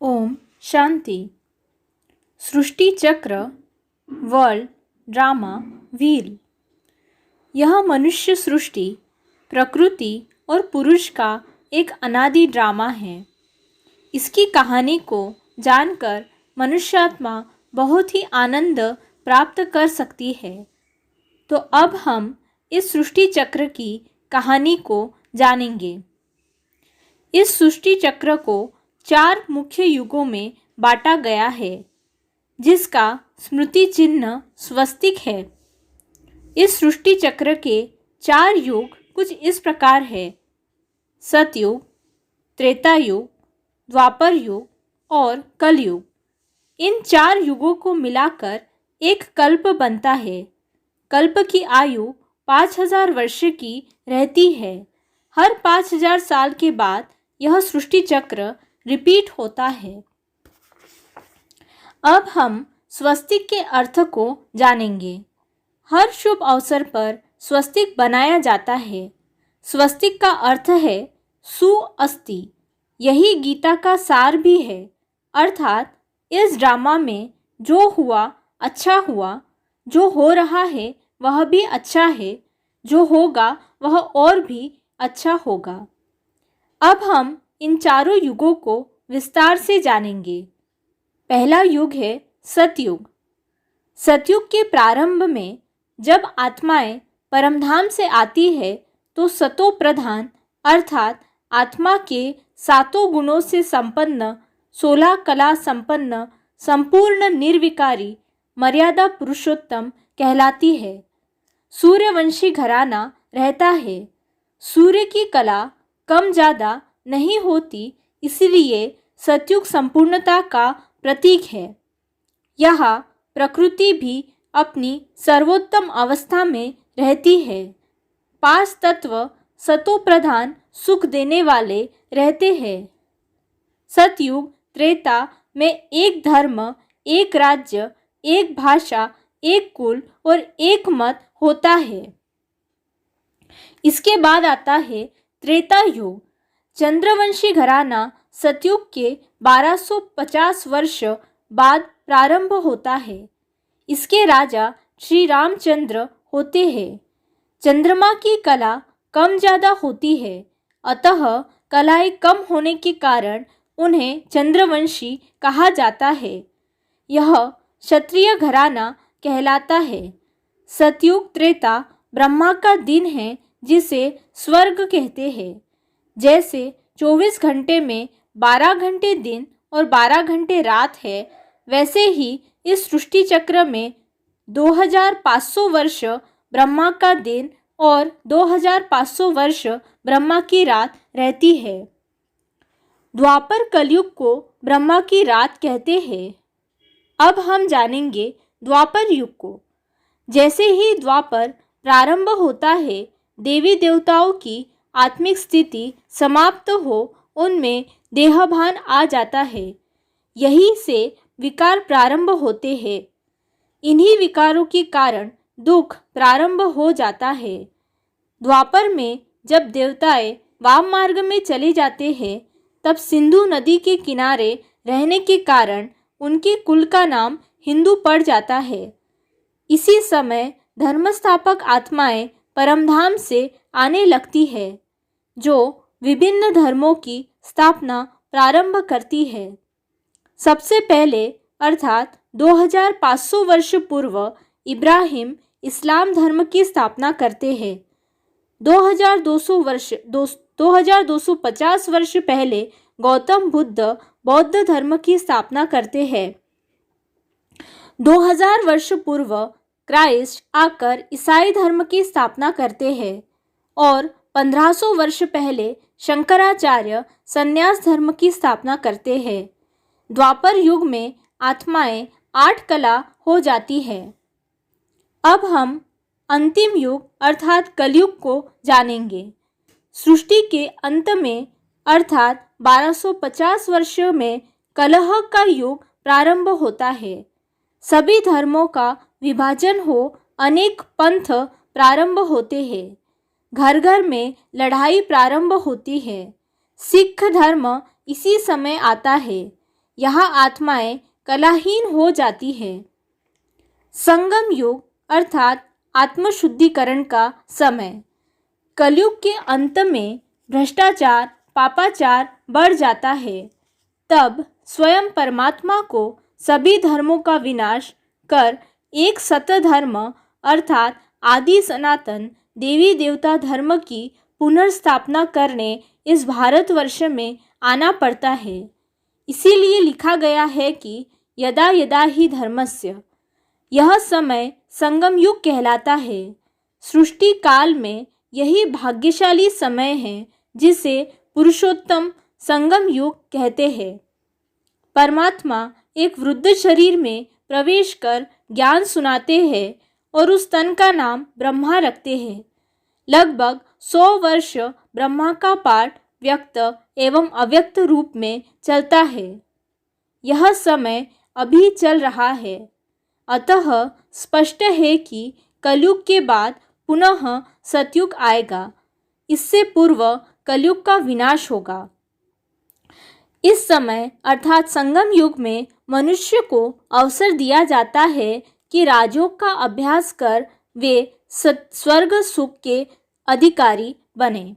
ओम शांति। सृष्टि चक्र, world drama wheel. यह मनुष्य सृष्टि, प्रकृति और पुरुष का एक अनादि ड्रामा है। इसकी कहानी को जानकर मनुष्यात्मा बहुत ही आनंद प्राप्त कर सकती है। तो अब हम इस सृष्टि चक्र की कहानी को जानेंगे। इस सृष्टि चक्र को 4 मुख्य युगों में बांटा गया है, जिसका स्मृति चिन्ह स्वस्तिक है। इस सृष्टि चक्र के 4 युग कुछ इस प्रकार है: सतयुग, त्रेता युग, द्वापर युग और कलयुग। इन 4 युगों को मिलाकर एक कल्प बनता है। कल्प की आयु 5000 वर्ष की रहती है। हर 5000 साल के बाद यह सृष्टि चक्र रिपीट होता है। अब हम स्वस्तिक के अर्थ को जानेंगे। हर शुभ अवसर पर स्वस्तिक बनाया जाता है। स्वस्तिक का अर्थ है सु अस्ति। यही गीता का सार भी है। अर्थात इस ड्रामा में जो हुआ अच्छा हुआ, जो हो रहा है वह भी अच्छा है, जो होगा वह और भी अच्छा होगा। अब हम इन चारों युगों को विस्तार से जानेंगे। पहला युग है सतयुग। सतयुग के प्रारंभ में जब आत्माएं परमधाम से आती है तो सतो प्रधान अर्थात आत्मा के 7 गुणों से संपन्न, 16 कला संपन्न, संपूर्ण निर्विकारी मर्यादा पुरुषोत्तम कहलाती है। सूर्यवंशी घराना रहता है। सूर्य की कला कम ज़्यादा नहीं होती, इसलिए सतयुग संपूर्णता का प्रतीक है। यहाँ प्रकृति भी अपनी सर्वोत्तम अवस्था में रहती है। 5 तत्व सतो प्रधान सुख देने वाले रहते हैं। सतयुग त्रेता में एक धर्म, एक राज्य, एक भाषा, एक कुल और एक मत होता है। इसके बाद आता है त्रेता युग। चंद्रवंशी घराना सतयुग के 1250 वर्ष बाद प्रारंभ होता है। इसके राजा श्री रामचंद्र होते हैं। चंद्रमा की कला कम ज़्यादा होती है, अतः कलाएं कम होने के कारण उन्हें चंद्रवंशी कहा जाता है। यह क्षत्रिय घराना कहलाता है। सतयुग त्रेता ब्रह्मा का दिन है, जिसे स्वर्ग कहते हैं। जैसे 24 घंटे में 12 घंटे दिन और 12 घंटे रात है, वैसे ही इस सृष्टि चक्र में 2500 वर्ष ब्रह्मा का दिन और 2500 वर्ष ब्रह्मा की रात रहती है। द्वापर कलयुग को ब्रह्मा की रात कहते हैं। अब हम जानेंगे द्वापर युग को। जैसे ही द्वापर प्रारंभ होता है, देवी देवताओं की आत्मिक स्थिति समाप्त हो उनमें देहभान आ जाता है। यही से विकार प्रारंभ होते हैं। इन्हीं विकारों के कारण दुख प्रारंभ हो जाता है। द्वापर में जब देवताएं वाम मार्ग में चले जाते हैं, तब सिंधु नदी के किनारे रहने के कारण उनके कुल का नाम हिंदू पड़ जाता है। इसी समय धर्मस्थापक आत्माएं परमधाम से आने लगती है, जो विभिन्न धर्मों की स्थापना प्रारंभ करती है। सबसे पहले अर्थात 2500 वर्ष पूर्व इब्राहिम इस्लाम धर्म की स्थापना करते हैं। 2250 वर्ष पहले गौतम बुद्ध बौद्ध धर्म की स्थापना करते हैं। 2000 वर्ष पूर्व क्राइस्ट आकर ईसाई धर्म की स्थापना करते हैं और 1500 वर्ष पहले शंकराचार्य संन्यास धर्म की स्थापना करते हैं। द्वापर युग में आत्माएं 8 कला हो जाती है। अब हम अंतिम युग अर्थात कलयुग को जानेंगे। सृष्टि के अंत में अर्थात 1250 वर्ष में कलह का युग प्रारंभ होता है। सभी धर्मों का विभाजन हो, अनेक पंथ प्रारंभ होते हैं। घर घर में लड़ाई प्रारंभ होती है। सिख धर्म इसी समय आता है। यहाँ आत्माएं कलाहीन हो जाती है। संगम युग अर्थात आत्मशुद्धिकरण का समय। कलयुग के अंत में भ्रष्टाचार, पापाचार बढ़ जाता है। तब स्वयं परमात्मा को सभी धर्मों का विनाश कर एक सत्य धर्म अर्थात आदि सनातन देवी देवता धर्म की पुनर्स्थापना करने इस भारतवर्ष में आना पड़ता है। इसीलिए लिखा गया है कि यदा यदा ही धर्मस्य। यह समय संगम युग कहलाता है। सृष्टि काल में यही भाग्यशाली समय है जिसे पुरुषोत्तम संगम युग कहते हैं। परमात्मा एक वृद्ध शरीर में प्रवेश कर ज्ञान सुनाते हैं और उस तन का नाम ब्रह्मा रखते हैं। लगभग 100 वर्ष ब्रह्मा का पाठ व्यक्त एवं अव्यक्त रूप में चलता है। यह समय अभी चल रहा है। अतः स्पष्ट है कि कलयुग के बाद पुनः सतयुग आएगा। इससे पूर्व कलयुग का विनाश होगा। इस समय अर्थात संगम युग में मनुष्य को अवसर दिया जाता है कि राजयोग का अभ्यास कर वे स्वर्ग सुख के अधिकारी बने।